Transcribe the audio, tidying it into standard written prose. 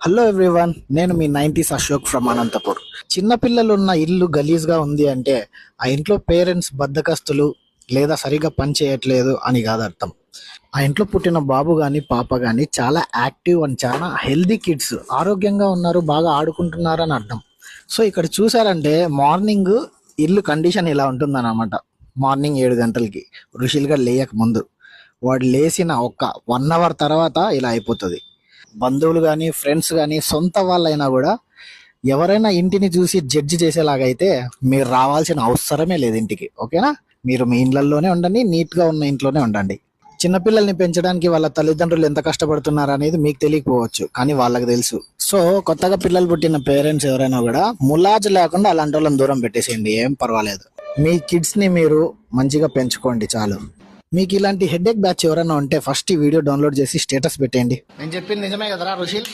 Hello everyone, నేను మీ 90s Ashok from Anantapur. చిన్నపిల్లలు ఉన్న ఇల్లు గలీజ్గా ఉంది అంటే ఆ ఇంట్లో పేరెంట్స్ బద్ధకస్తులు లేదా సరిగా పని చేయట్లేదు అని కాదు అర్థం. ఆ ఇంట్లో పుట్టిన బాబు కానీ పాప కానీ చాలా యాక్టివ్ అండ్ చాలా హెల్దీ కిడ్స్, ఆరోగ్యంగా ఉన్నారు, బాగా ఆడుకుంటున్నారు అని అర్థం. సో ఇక్కడ చూసారంటే మార్నింగ్ ఇల్లు కండిషన్ ఇలా ఉంటుందన్నమాట. మార్నింగ్ 7 గంటలకి ఋషిలుగా లేయక ముందు వాడు లేచిన ఒక 1 అవర్ తర్వాత ఇలా అయిపోతుంది. బంధువులు కానీ ఫ్రెండ్స్ కానీ సొంత వాళ్ళైనా కూడా ఎవరైనా ఇంటిని చూసి జడ్జి చేసేలాగైతే మీరు రావాల్సిన అవసరమే లేదు ఇంటికి. ఓకేనా? మీరు మీ ఇళ్లలోనే ఉండండి, నీట్గా ఉన్న ఇంట్లోనే ఉండండి. చిన్నపిల్లల్ని పెంచడానికి వాళ్ళ తల్లిదండ్రులు ఎంత కష్టపడుతున్నారు అనేది మీకు తెలియకపోవచ్చు, కానీ వాళ్ళకి తెలుసు. సో కొత్తగా పిల్లలు పుట్టిన పేరెంట్స్ ఎవరైనా కూడా ములాజు లేకుండా అలాంటి వాళ్ళని దూరం పెట్టేసేయండి, ఏం పర్వాలేదు. మీ కిడ్స్ని మీరు మంచిగా పెంచుకోండి చాలు. మీకు ఇలాంటి హెడేక్ బ్యాచ్ ఎవరైనా ఉంటే ఫస్ట్ ఈ వీడియో డౌన్లోడ్ చేసి స్టేటస్ పెట్టేయండి. నేను చెప్పింది నిజమే కదరా రుషిల్?